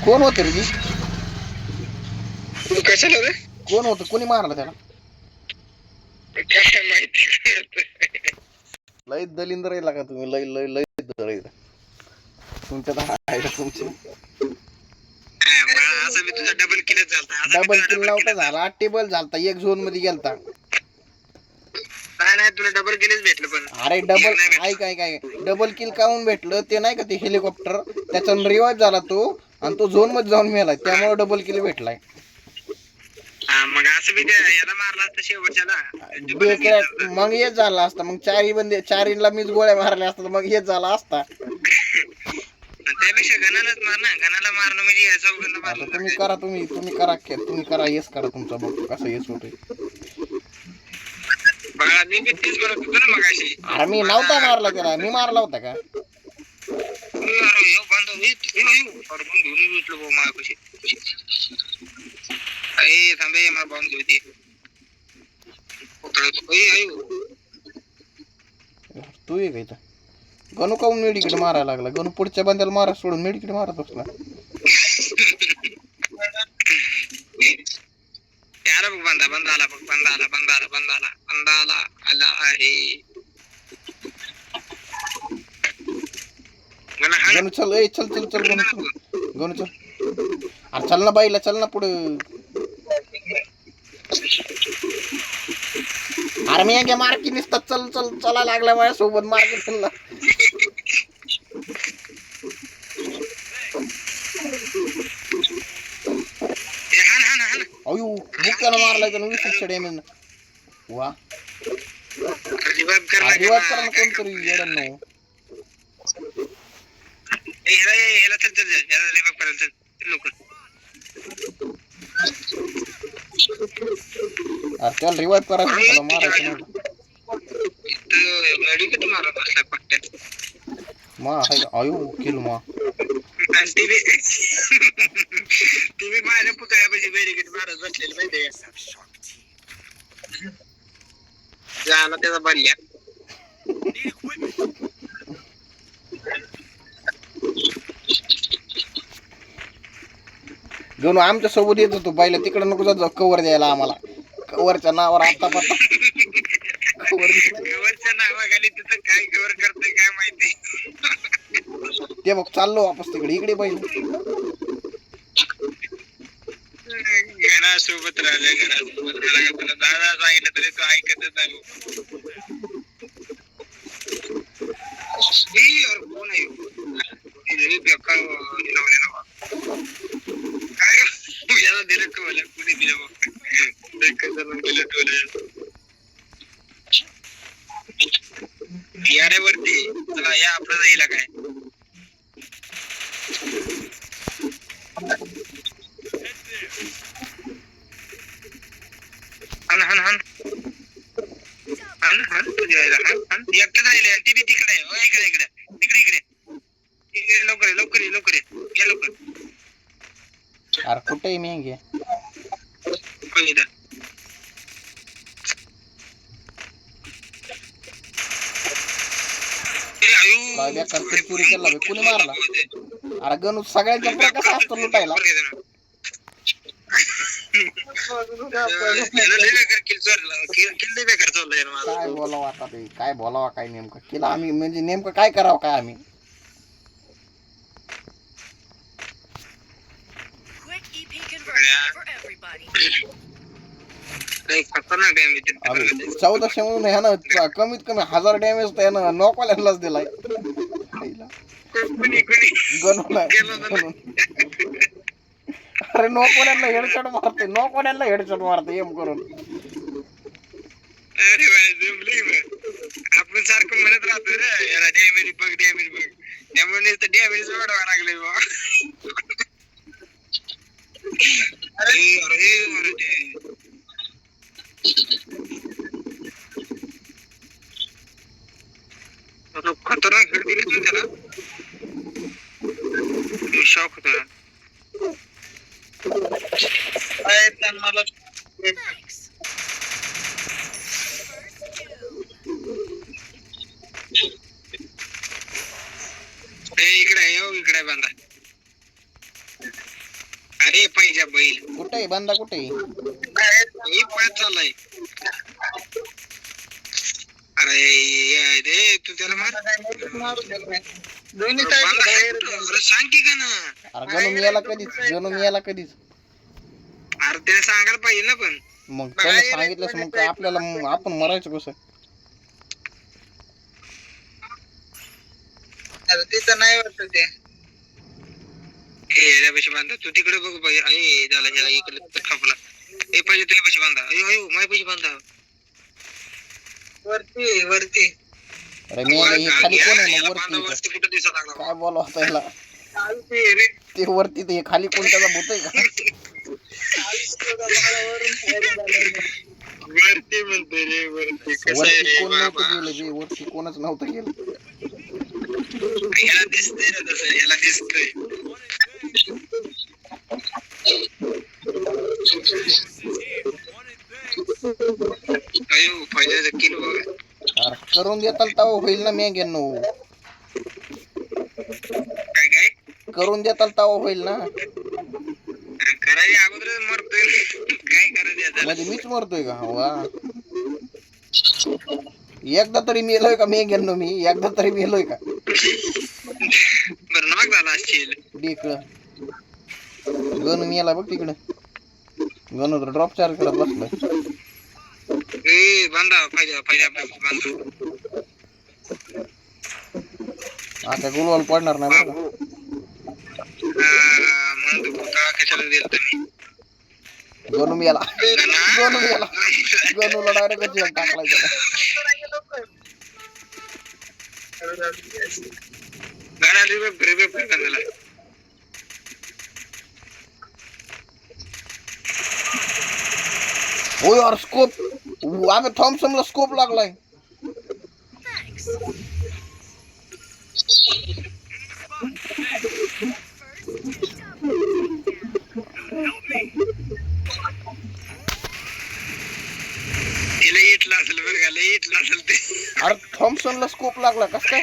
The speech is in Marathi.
कोण होत रे? कशाला रे? कोण होतं? कोणी मारलं त्याला? काय माहिती. लय दलिंदर आहे का तुम्ही? लय लय लय दर आहे तुमच्यात आहे तुमचं. असं मी तुझा डबल किलच झालता. डबल किल नव्हता झाला, टेबल झालता, एक झोन मध्ये गेलता. नाही तुला डबल किलच भेटलं पण. अरे डबल काय डबल किल काऊन भेटलं ते नाही का? ते हेलिकॉप्टर त्याचा रिवाइव्ह झाला तो, आणि तो झोन मध्ये जाऊन मेलाय, त्यामुळे डबल किल भेटलाय. मग असं मी याला मारला असता शेवटच्याला. मग हेच झाला असता. मग चारीला मीच गोळ्या मारल्या असतात, मग हेच झाला असता. त्यापेक्षा गणालाच मार ना. गणाला मारणं म्हणजे चौघांना आता मारलं. तुम्ही करा, तुम्ही करा येस करा तुमचा, बघ कसं येस होतोय. बाळा मी तेच करत होतो ना मगाशी. अरे मी नव्हता मारला त्याला, मी मारला होता का? थांबे मला बॉम्ब घेऊ दे. तू ये का इथं? गणू काऊन मेडिकेट मारायला लागला? गणू पुढच्या बंद्याला मारा सोडून मेडिकेट मारत बसला. यार बघ बंदा आला, बघ बंदा आला आहे. गणू चल, चल गणू चल. अरे चल ना बाईला, चल ना पुढे. अरे मी काय मार्की नुसतं चला लागला माझ्या सोबत मार्केटला. अयो बुक्यानं मारलाय त्यानं 20 डॅमेज. वा रिवाइव करा ना कोणतरी येडनो. याला चल याला रिवाइव करायला चल लवकर. अरे त्याला रिवाइव करायचं, त्याला मारायचं नाही. मेडिकेट मारत बसला पट्ट्यात. मा हाय अयो किल मा. तुम्ही माझ्या पुतळ्यापाशी मेडिकेट मारत बसलेले माहितीये का? झाला त्याचा बल्ल्या. गणू आमच्या सोबत येत होतो बाईला, तिकडे नको जात कवर द्यायला आम्हाला. कवरच्या नावावर आता पत्ता कवरच्या नावाखाली तिथं काय कवर करतोय काय माहिती. ते बघ चाललो वापस तिकडे. इकडे बैल घरासोबत राहिलं. तुला दादा सांगितलं तरी तू ऐकतच नाही. कोण आहे याला दिलं का मला? कुणी दिलं याऱ्यावरती चला या आपलं जाईल काय. एकटं राहिले ती बी तिकडे आहे. इकडे लवकर या लवकर. अरे कुठे मी घे चोरी केला कुणी मारला? अरे गणू सगळ्यांच्या पुढे कसा असतो लुटायला? काय बोलावं आता ते, काय बोलावा काय नेमकं केलं आम्ही, म्हणजे नेमकं काय करावं काय आम्ही? खतरनाक डॅमेज 1400 म्हणून ह्यानं कमीत कमी 1000 डॅमेज त्यानं नॉकवाल्यालाच दिलाय. गणूला अरे नॉकवाल्याला हेडशॉट मारते एम करून. अरे आपण सारखं म्हणत राहतो रे याला डॅमेज बघ त्यामुळे डॅमेज वाढवा लागले बा. खतरनाक खेळ दिली त्याला. शॉक होता मला. इकडे बांधा. अरे पाहिजे बैल कुठे आहे बंदा कुठे आहे? मी पळत चाललाय. अरे रे तू त्याला मार अरे सांग की का ना. अरे गणू मियाला कधीच अरे त्याला सांगायला पाहिजे ना पण. मग त्याला सांगितलंस मग आपल्याला आपण मरायचं कसं? अरे तिथं नाही वाटत ते. ए पैसे बांधा तू तिकडे बघ पाहिजे. अरे झाला झाला इकडे तर खपला. ए पाहिजे तुझे पैसे बांधा. अयो अयो माझे पैसे बांधा. वरती अरे मी हे खाली कोण आहे मग वरती? वरती कुठं दिसत लागला काय बोलावं आता याला? रे. ते वरती ते खाली कोण त्याचा भूत आहे का? वरती म्हणतोय रे वरती कसं आहे वरती रे कोण नव्हतं बाबा. गेलं बे, वरती कोणच नव्हतं गेलं. याला दिसतंय ना तसं याला दिसतंय. अयो फायद्याचं किलो बघा. अरे करून देताल तेव्हा होईल ना मेंग्यांनो. काय काय करून देताल तेव्हा होईल ना. करायच्या अगोदर मरतोय. काय करायचं आता? म्हणजे मीच मरतोय का? वा, एकदा तरी मेलोय का मेंग्यांनो? मी एकदा तरी मेलोय का? बरं नाग झाला असशील. डेकळ गणू मेला बघ तिकडे. गणू तर ड्रॉप चार्ज करत बसलाय. ए बांधा पाहिजे आपल्याला बांधा. आता गुलवाल पडणार नाही बरं का? म्हणतो का कशाला दिलं तुम्ही? गणू मेला. गणूला डायरेक्ट जेल टाकलाय त्याला. हो यार स्कोप. आम्ही थॉम्सनला स्कोप लागलाय. तिला इटला असेल बरं का लई इटला असेल ते. अरे थॉम्सनला स्कोप लागला कस काय?